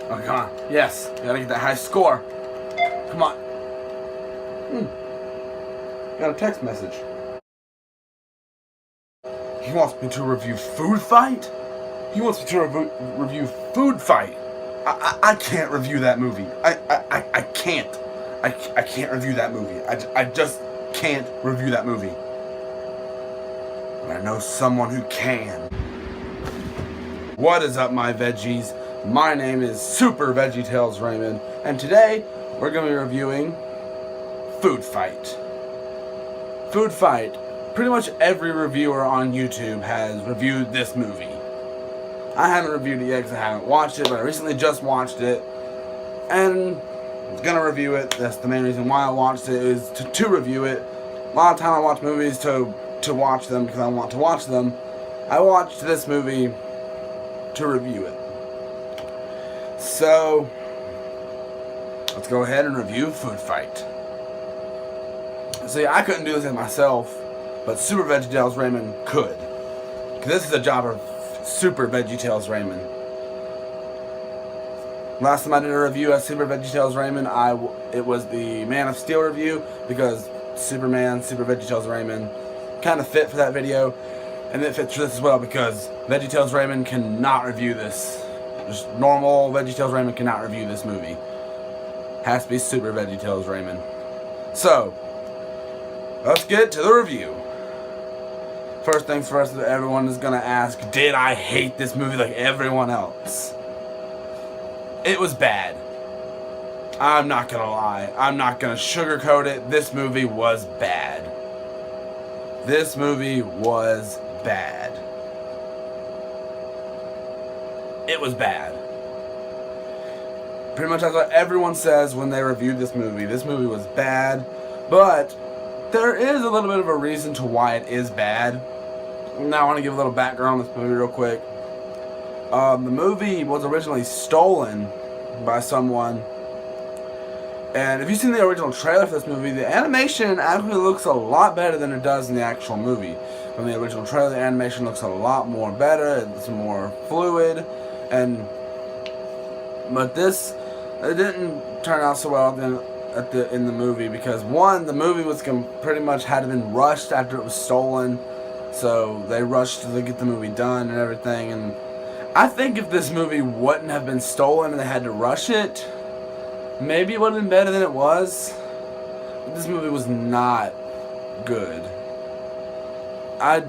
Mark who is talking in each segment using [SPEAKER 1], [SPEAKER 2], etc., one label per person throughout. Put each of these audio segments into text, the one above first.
[SPEAKER 1] Oh, come on. Yes. Gotta get that high score. Come on. Got a text message. He wants me to review Foodfight? He wants me to review Foodfight. I can't review that movie. I can't. I can't review that movie. I just can't review that movie. But I know someone who can. What is up, my veggies? My name is Super VeggieTales Raymond, and today we're going to be reviewing Foodfight. Foodfight. Pretty much every reviewer on YouTube has reviewed this movie. I haven't reviewed it yet because I haven't watched it, but I recently just watched it, and I was going to review it. That's the main reason why I watched it, is to review it. A lot of time I watch movies to watch them because I want to watch them. I watched this movie to review it. So, let's go ahead and review Foodfight. See, I couldn't do this myself, but Super VeggieTales Raymond could. Because this is a job of Super VeggieTales Raymond. Last time I did a review of Super VeggieTales Raymond, it was the Man of Steel review, because Superman, Super VeggieTales Raymond kind of fit for that video, and it fits for this as well, because VeggieTales Raymond cannot review this. Just normal VeggieTales Raymond cannot review this movie. Has to be Super VeggieTales Raymond. So, let's get to the review. First things first, everyone is gonna ask, did I hate this movie like everyone else? It was bad. I'm not gonna lie. I'm not gonna sugarcoat it. This movie was bad. This movie was bad. It was bad. Pretty much that's what everyone says when they reviewed this movie. This movie was bad, but there is a little bit of a reason to why it is bad. Now I want to give a little background on this movie real quick. The movie was originally stolen by someone, and if you've seen the original trailer for this movie, the animation actually looks a lot better than it does in the actual movie. From the original trailer, the animation looks a lot more better, it's more fluid, but this, it didn't turn out so well in the movie, because one, the movie was pretty much had been rushed after it was stolen, so they rushed to get the movie done and everything. And I think if this movie wouldn't have been stolen and they had to rush it, maybe it would have been better than it was. But this movie was not good. I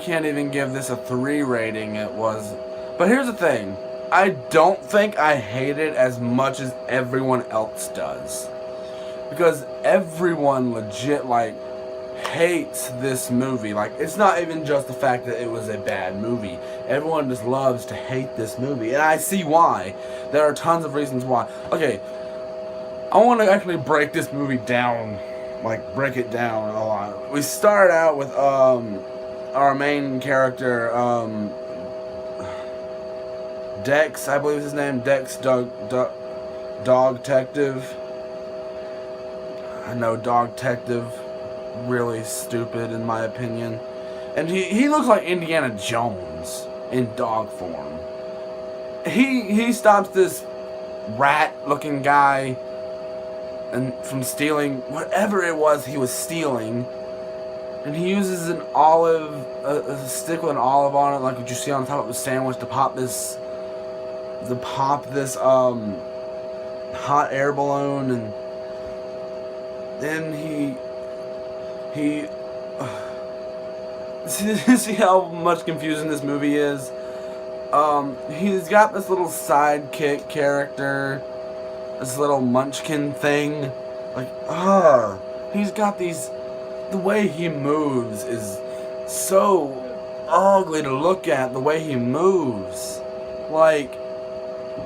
[SPEAKER 1] can't even give this a 3 rating. It was, but here's the thing. I don't think I hate it as much as everyone else does, because everyone legit hates this movie. It's not even just the fact that it was a bad movie. Everyone just loves to hate this movie, and I see why. There are tons of reasons why. Okay, I want to actually break this movie down, break it down a lot. We start out with our main character, Dex, I believe is his name. Dex, Dog Detective. I know Dog Detective, really stupid in my opinion. And he looks like Indiana Jones in dog form. He stops this rat-looking guy from stealing whatever it was he was stealing. And he uses an olive, a stick with an olive on it, like what you see on top of a sandwich, to pop this hot air balloon, and then see how much confusing this movie is? He's got this little sidekick character, this little munchkin thing, he's got these, the way he moves is so ugly to look at, the way he moves,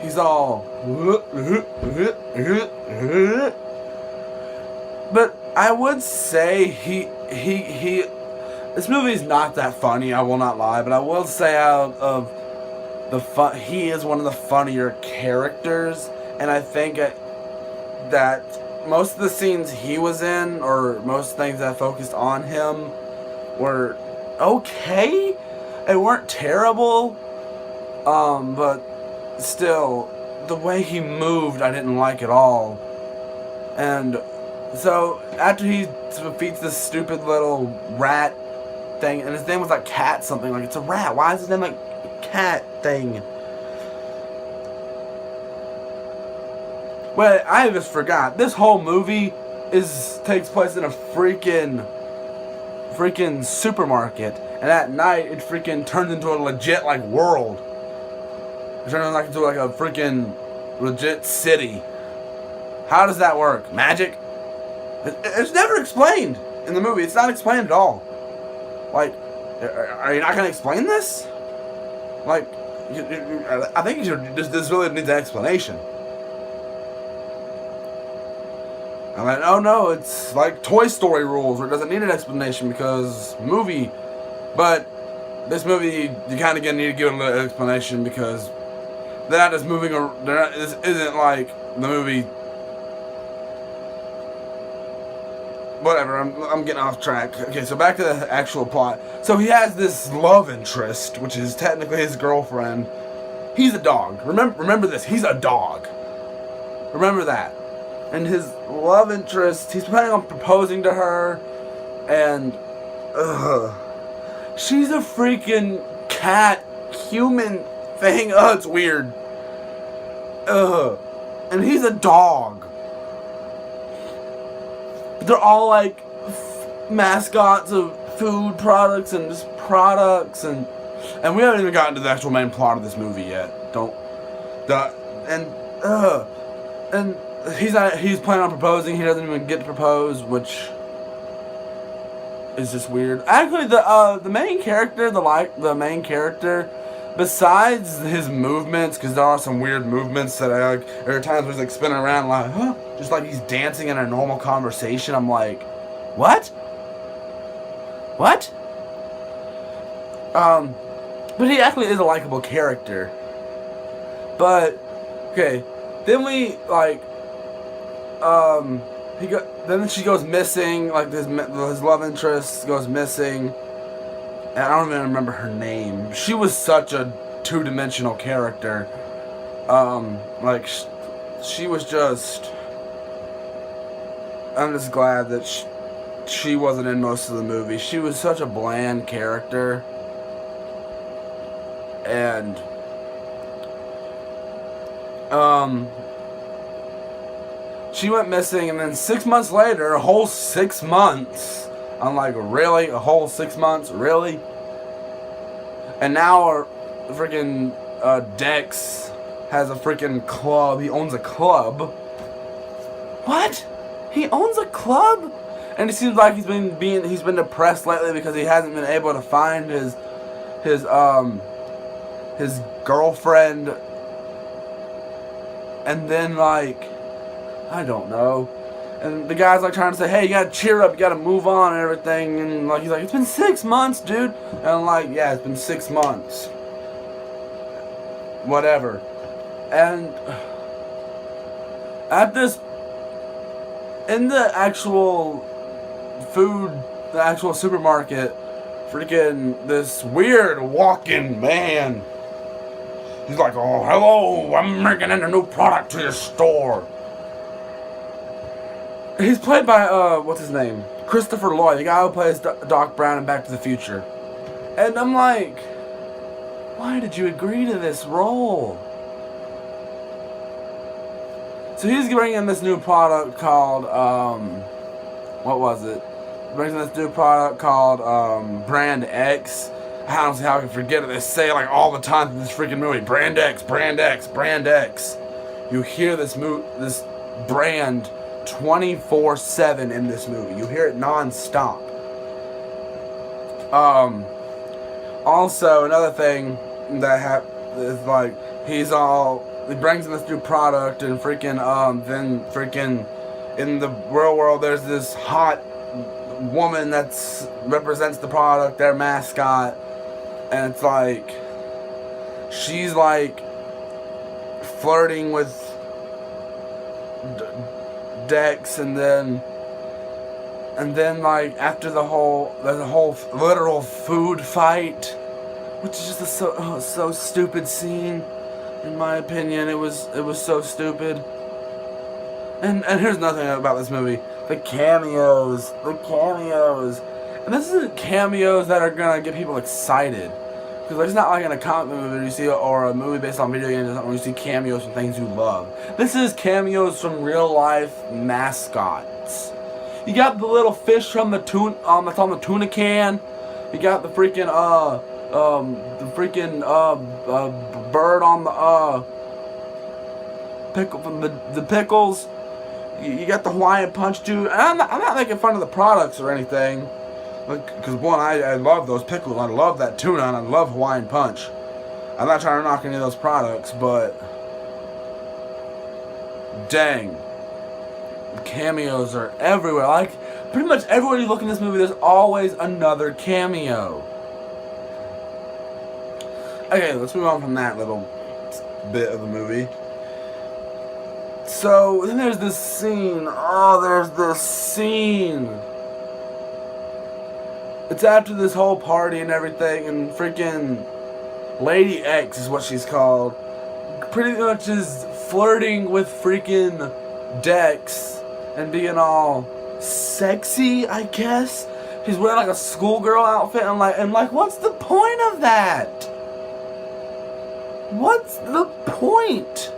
[SPEAKER 1] he's all, but I would say this movie is not that funny, I will not lie, but I will say out of the he is one of the funnier characters, and I think that most of the scenes he was in, or most things that focused on him, were okay. They weren't terrible, but still, the way he moved, I didn't like at all. And so after he defeats this stupid little rat thing, and his name was like Cat something, like it's a rat. Why is his name like Cat thing? Well, I just forgot. This whole movie takes place in a freaking supermarket, and at night it freaking turns into a legit like world. It turns into like a freaking legit city. How does that work? Magic? It's never explained in the movie. It's not explained at all. Like, are you not gonna explain this? Like, I think this really needs an explanation. I'm like, oh no, it's like Toy Story rules where it doesn't need an explanation because movie. But this movie, you kind of need to give it a little explanation because they're not just moving. This isn't like the movie. Whatever, I'm getting off track. Okay, so back to the actual plot. So he has this love interest, which is technically his girlfriend. He's a dog. Remember this. He's a dog. Remember that. And his love interest, he's planning on proposing to her, and she's a freaking cat human thing. It's weird. And he's a dog. They're all like mascots of food products and just products, and we haven't even gotten to the actual main plot of this movie yet. And he's planning on proposing. He doesn't even get to propose, which is just weird. Actually, the main character, the main character, besides his movements, because there are some weird movements that I like. There are times where he's like spinning around, like, huh? Just like he's dancing in a normal conversation. I'm like, what? What? But he actually is a likable character. But okay, then we like, then she goes missing. Like his love interest goes missing. And I don't even remember her name. She was such a two-dimensional character. Like, she was just... I'm just glad that she wasn't in most of the movie. She was such a bland character. And... she went missing, and then 6 months later, a whole 6 months... I'm like, really? A whole 6 months? Really? And now our freaking Dex has a freaking club. He owns a club. What? He owns a club? And it seems like he's been depressed lately because he hasn't been able to find his girlfriend. And then like, I don't know. And the guy's like trying to say, hey, you gotta cheer up, you gotta move on and everything. And like he's like, it's been 6 months, dude. And I'm like, yeah, it's been 6 months. Whatever. And at this, in the actual supermarket, freaking this weird walking man. He's like, oh, hello, I'm bringing in a new product to your store. He's played by, what's his name? Christopher Lloyd, the guy who plays Doc Brown in Back to the Future. And I'm like, why did you agree to this role? So he's bringing in this new product called, what was it? He brings in this new product called, Brand X. I don't see how I can forget it. They say it like all the time in this freaking movie. Brand X, Brand X, Brand X. You hear this brand 24/7 in this movie. You hear it non-stop. Also, another thing that is like, he brings in this new product and freaking, then freaking, in the real world, there's this hot woman that represents the product, their mascot, and it's like, she's like flirting with Dex, and then like after there's a whole literal food fight, which is just a so stupid scene. In my opinion, it was so stupid. And here's nothing about this movie. The cameos. And this isn't cameos that are gonna get people excited. Because like, it's not like in a comic movie you see, or a movie based on video games or something, where you see cameos from things you love. This is cameos from real life mascots. You got the little fish from the tuna, that's on the tuna can. You got the freaking bird on the pickle from the pickles. You got the Hawaiian Punch dude. And I'm not making fun of the products or anything, because one, I love those pickles. I love that tuna, and I love Hawaiian Punch. I'm not trying to knock any of those products, but dang, cameos are everywhere. Like pretty much everywhere you look in this movie, there's always another cameo. Okay, let's move on from that little bit of the movie. So, then there's this scene. Oh, there's this scene. It's after this whole party and everything, and freaking Lady X is what she's called. Pretty much is flirting with freaking Dex and being all sexy, I guess. She's wearing like a schoolgirl outfit, and like, what's the point of that? What's the point?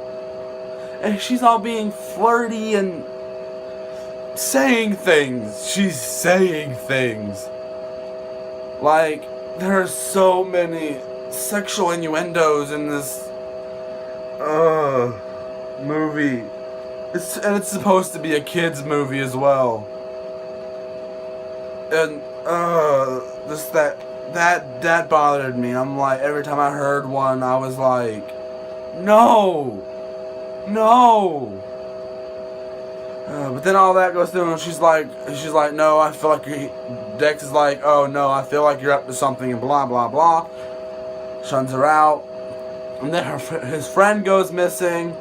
[SPEAKER 1] And she's all being flirty and saying things. She's saying things. Like, there are so many sexual innuendos in this movie. It's supposed to be a kid's movie as well. And just that bothered me. I'm like, every time I heard one, I was like, no. But then all that goes through, and she's like, no, I feel like Dex is like, oh no, I feel like you're up to something, and blah blah blah. Shuns her out, and then his friend goes missing.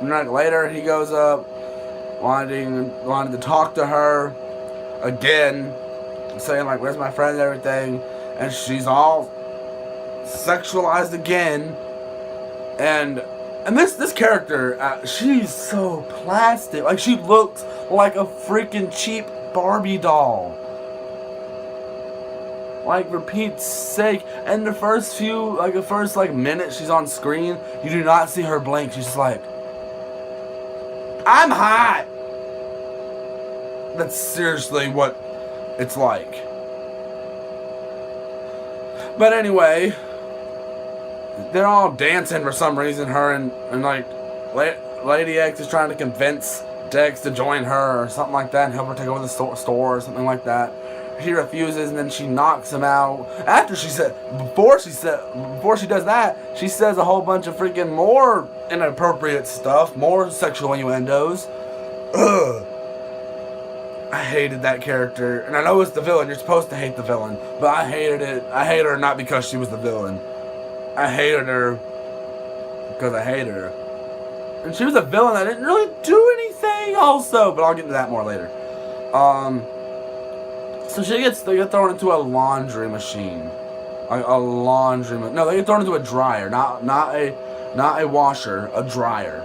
[SPEAKER 1] And like later, he goes up, wanting to talk to her again, saying like, where's my friend and everything, and she's all sexualized again, and this character, she's so plastic. Like, she looks like a freaking cheap Barbie doll. Like, for Pete's sake. And the first minute she's on screen, you do not see her blink. She's just like, I'm hot. That's seriously what it's like. But anyway, they're all dancing for some reason. Her and like Lady X is trying to convince Dex to join her or something like that and help her take over the store or something like that. He refuses, and then she knocks him out. Before she does that, she says a whole bunch of freaking more inappropriate stuff, more sexual innuendos. Ugh. I hated that character, and I know it's the villain. You're supposed to hate the villain, but I hated it. I hate her not because she was the villain. I hated her because I hated her. And she was a villain that didn't really do anything also, but I'll get into that more later. So they get thrown into a laundry machine. They get thrown into a dryer, not a washer, a dryer.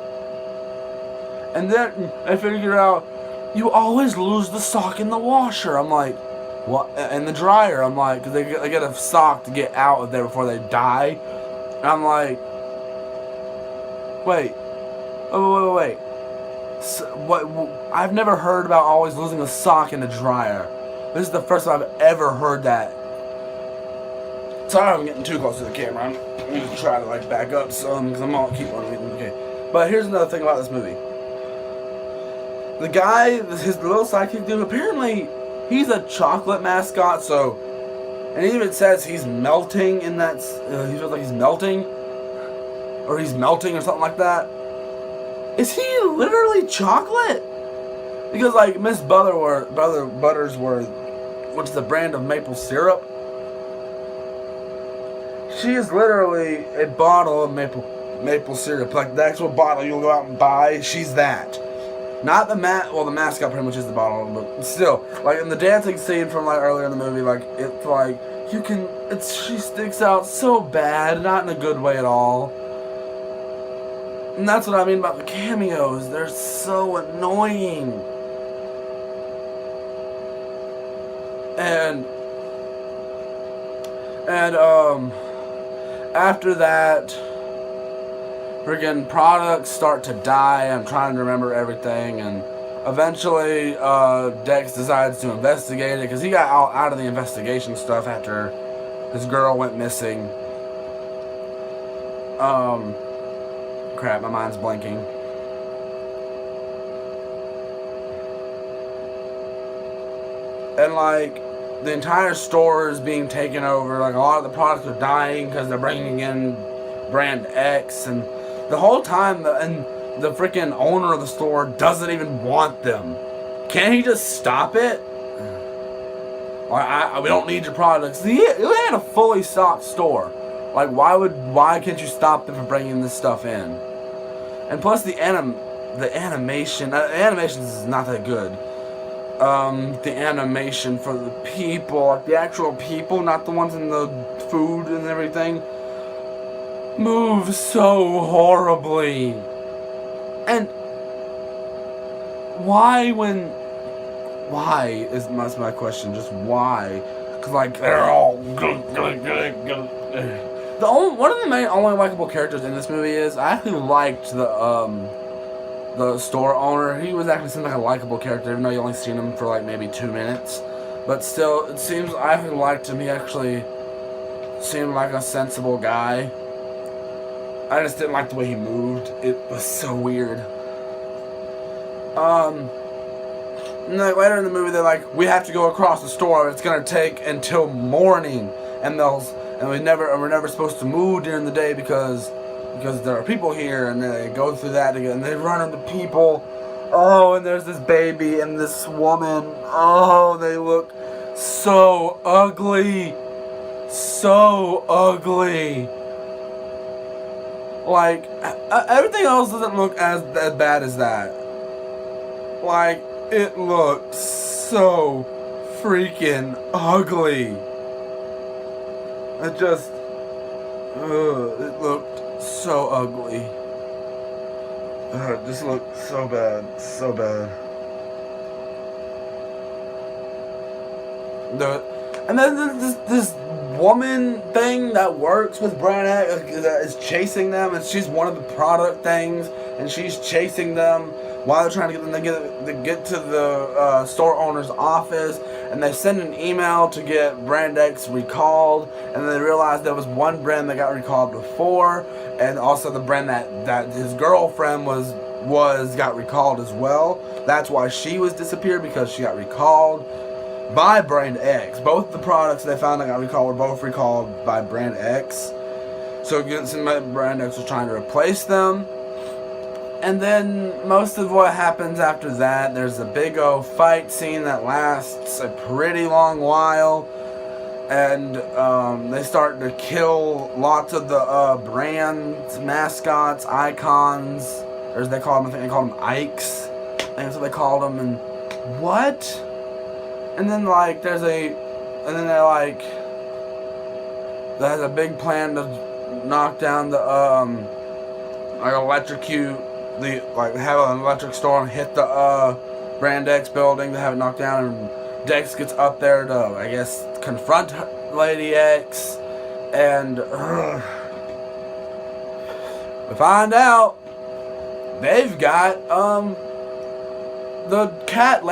[SPEAKER 1] And then I figured out, you always lose the sock in the washer. I'm like, what? In the dryer, I'm like, because they get a sock to get out of there before they die. And I'm like, wait. So, what? I've never heard about always losing a sock in the dryer. This is the first time I've ever heard that. Sorry, I'm getting too close to the camera. I'm going to try to back up some because I'm all keep on getting okay. But here's another thing about this movie. The guy, his little sidekick dude, apparently he's a chocolate mascot. So, and it even says he's melting in that. He feels like he's melting, or he's melting or something like that. Is he literally chocolate? Because Miss Buttersworth, which is a brand of maple syrup, she is literally a bottle of maple syrup. Like the actual bottle you'll go out and buy, she's that. Not the the mascot pretty much is the bottle, but still, in the dancing scene from earlier in the movie, it's she sticks out so bad, not in a good way at all. And that's what I mean about the cameos. They're so annoying. And after that, friggin' products start to die. I'm trying to remember everything, and eventually Dex decides to investigate it because he got out of the investigation stuff after his girl went missing. Crap, my mind's blanking. And like, the entire store is being taken over. Like, a lot of the products are dying because they're bringing in brand X, and the whole time the freaking owner of the store doesn't even want them. Can't he just stop it? Or we don't need your products. He had a fully stocked store. Like, why can't you stop them from bringing this stuff in? And plus the animation is not that good. The animation for the people, like the actual people, not the ones in the food and everything, move so horribly. And why is my question, just why? Because like, they're all one of the main only likable characters in this movie is, I actually liked the store owner. He was actually seemed like a likable character, even though you only seen him for like maybe 2 minutes. But still, it seems I actually liked him. He actually seemed like a sensible guy. I just didn't like the way he moved. It was so weird. And like later in the movie, they're like, we have to go across the store. It's gonna take until morning, and we're never supposed to move during the day because there are people here, and they go through that again, and they run into people. Oh, and there's this baby and this woman. Oh, they look so ugly. So ugly. Like, everything else doesn't look as bad as that. Like, it looked so freaking ugly. It looked so ugly. It just looked so bad, so bad. And then this woman thing that works with Brand X is chasing them, and she's one of the product things, and she's chasing them while they're trying to get them to get to the store owner's office, and they send an email to get Brand X recalled, and then they realize there was one brand that got recalled before, and also the brand that his girlfriend got recalled as well. That's why she was disappeared, because she got recalled by Brand X. Both the products they found that got recalled were both recalled by Brand X. So Brand X was trying to replace them. And then most of what happens after that, there's a big old fight scene that lasts a pretty long while. And they start to kill lots of the brand's mascots, icons, or as they call them, I think they call them Ikes. I think that's what they called them. And what? And then like there's a big plan to knock down the electrocute have an electric storm hit the Brand X building to have it knocked down, and Dex gets up there to, I guess, confront Lady X, and we find out they've got the cat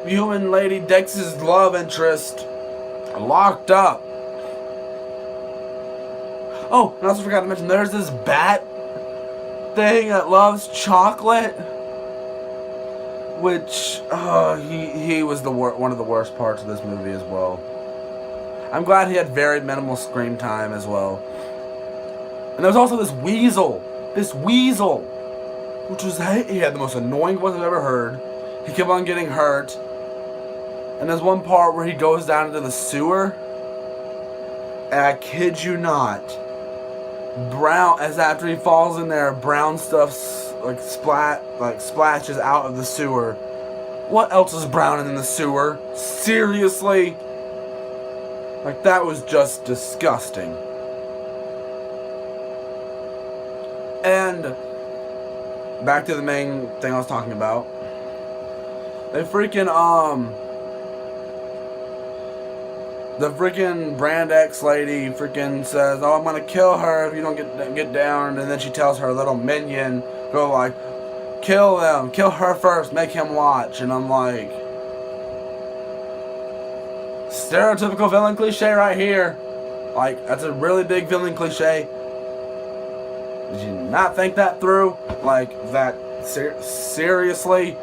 [SPEAKER 1] human lady, Dex's love interest, locked up. Oh, and I also forgot to mention, there's this bat thing that loves chocolate, which he was one of the worst parts of this movie as well. I'm glad he had very minimal screen time as well. And there was also this weasel, which was, he had the most annoying voice I've ever heard. He kept on getting hurt. And there's one part where he goes down into the sewer, and I kid you not, as after he falls in there, brown stuff splashes out of the sewer. What else is brown in the sewer? Seriously? Like, that was just disgusting. And back to the main thing I was talking about. They freaking, the freaking Brand X lady freaking says, "Oh, I'm gonna kill her if you don't get down." And then she tells her little minion, go like, "Kill them, kill her first, make him watch." And I'm like, stereotypical villain cliche right here. Like, that's a really big villain cliche. Did you not think that through? Like, that, seriously?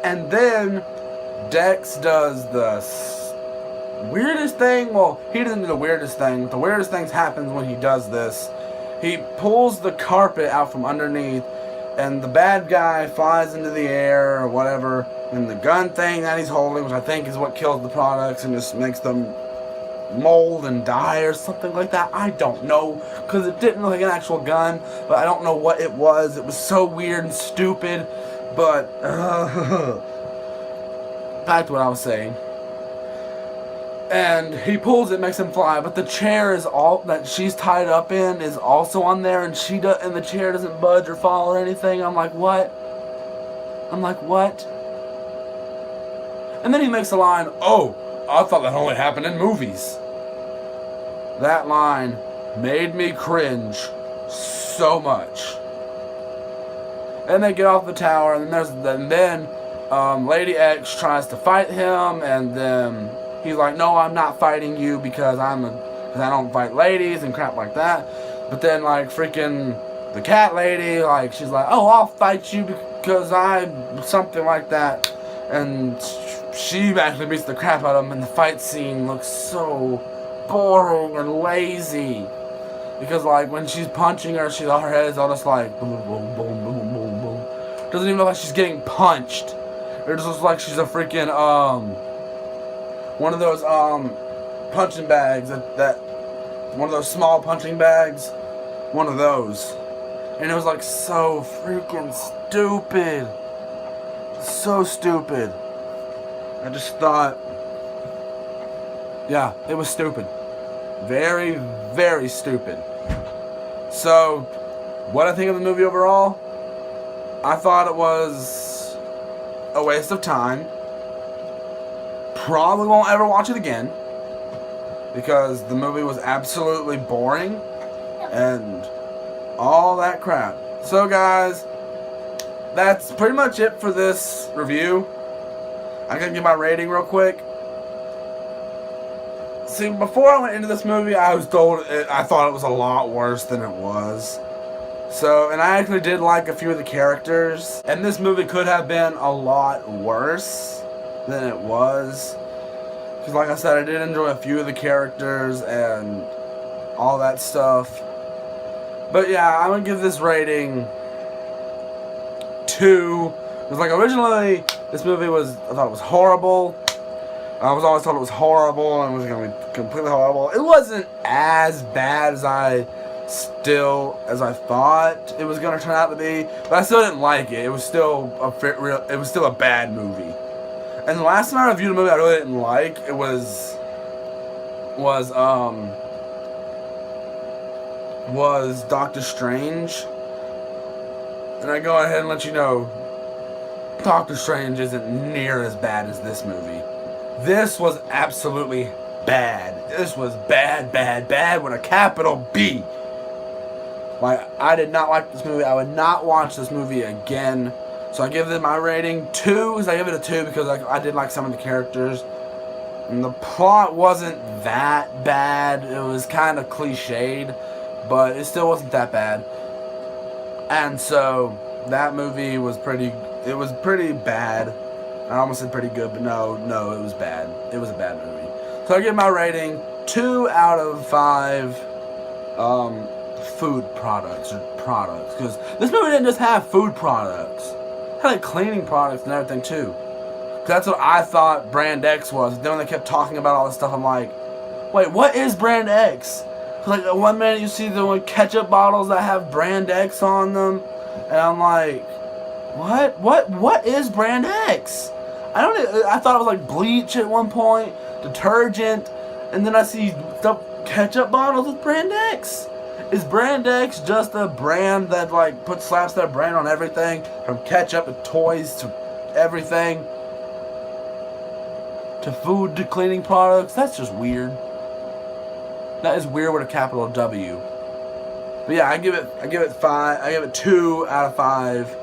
[SPEAKER 1] And then Dex does the weirdest thing. Well, he doesn't do the weirdest thing. The weirdest thing happens when he does this. He pulls the carpet out from underneath, and the bad guy flies into the air or whatever. And the gun thing that he's holding, which I think is what kills the products and just makes them mold and die or something like that. I don't know, because it didn't look like an actual gun, but I don't know what it was. It was so weird and stupid. But back to what I was saying. And he pulls it, makes him fly, but the chair is all that she's tied up in is also on there, and the chair doesn't budge or fall or anything. I'm like, what? And then he makes a line, "Oh, I thought that only happened in movies." That line made me cringe so much. And they get off the tower, and then Lady X tries to fight him, and then he's like, "No, I'm not fighting you because I don't fight ladies," and crap like that. But then, like, freaking the cat lady, like, she's like, "Oh, I'll fight you because something like that," and she actually beats the crap out of him, and the fight scene looks so boring and lazy. Because, like, when she's punching her, her head is all just like boom, boom, boom, boom, boom, boom. Doesn't even look like she's getting punched. It just looks like she's a freaking, one of those, punching bags, one of those small punching bags. One of those. And it was, like, so freaking stupid. So stupid. I just thought, yeah, it was stupid. Very, very stupid. So, what I think of the movie overall, I thought it was a waste of time. Probably won't ever watch it again, because the movie was absolutely boring and all that crap. So guys, that's pretty much it for this review. I'm gonna give my rating real quick. See, before I went into this movie, I thought it was a lot worse than it was. So, and I actually did like a few of the characters. And this movie could have been a lot worse than it was. Because like I said, I did enjoy a few of the characters and all that stuff. But yeah, I'm going to give this rating 2. Because like originally, this movie I thought it was horrible. I was always told it was horrible and it was going to be completely horrible. It wasn't as bad as I thought it was going to turn out to be, but I still didn't like it. It was still a bad movie. And the last time I reviewed a movie I really didn't like, it was Doctor Strange. And I go ahead and let you know, Doctor Strange isn't near as bad as this movie. This was absolutely bad. This was bad, bad, bad with a capital B. Like, I did not like this movie. I would not watch this movie again. So I give it my rating 2. I give it a 2 because I did like some of the characters. And the plot wasn't that bad. It was kind of cliched, but it still wasn't that bad. And so that movie was pretty bad. I almost said pretty good, but no, it was bad. It was a bad movie. So I give my rating 2 out of 5 food products, because this movie didn't just have food products. It had like cleaning products and everything too. That's what I thought Brand X was. Then when they kept talking about all this stuff, I'm like, wait, what is Brand X? Like, one minute you see the ketchup bottles that have Brand X on them, and I'm like, what is Brand X? I thought it was like bleach at one point, detergent, and then I see stuff, ketchup bottles with brand X. Is brand X just a brand that like slaps their brand on everything, from ketchup to toys to everything, to food to cleaning products? That's just weird. That is weird with a capital W. But yeah, I give it 5. I give it 2 out of 5.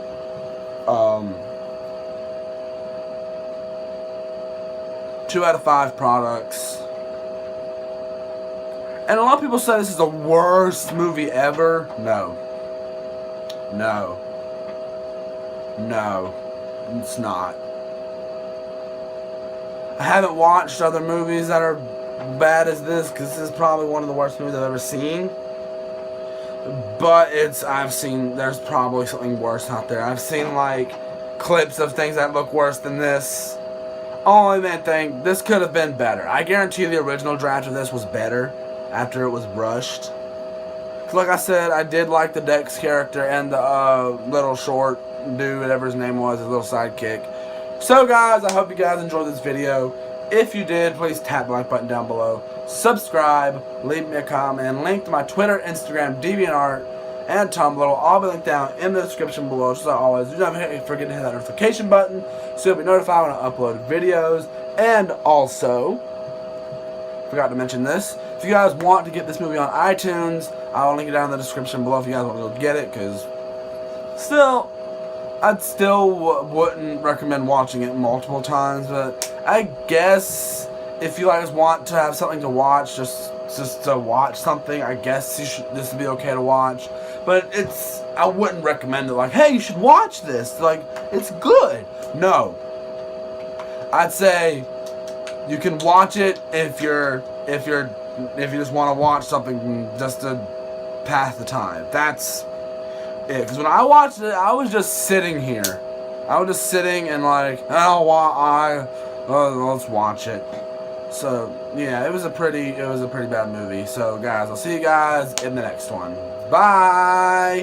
[SPEAKER 1] 2 out of 5 products. And a lot of people say this is the worst movie ever. No. No. No. It's not. I haven't watched other movies that are bad as this, because this is probably one of the worst movies I've ever seen. But there's probably something worse out there. I've seen like clips of things that look worse than this. Only man thing, this could have been better. I guarantee you the original draft of this was better after it was rushed. Like I said, I did like the Dex character and the little short dude, whatever his name was, his little sidekick. So guys, I hope you guys enjoyed this video. If you did, please tap the like button down below. Subscribe, leave me a comment, link to my Twitter, Instagram, DeviantArt, and Tumblr will all be linked down in the description below. Just like always, do not forget to hit that notification button so you'll be notified when I upload videos. And also, forgot to mention this, if you guys want to get this movie on iTunes, I'll link it down in the description below if you guys want to go get it, because I'd still wouldn't recommend watching it multiple times, but I guess if you guys want to have something to watch, just to watch something, I guess this would be okay to watch. But I wouldn't recommend it like, hey, you should watch this. Like, it's good. No. I'd say you can watch it if you just want to watch something just to pass the time. That's it. Because when I watched it, I was just sitting here. I was just sitting and like, let's watch it. So yeah, it was a pretty bad movie. So guys, I'll see you guys in the next one. Bye.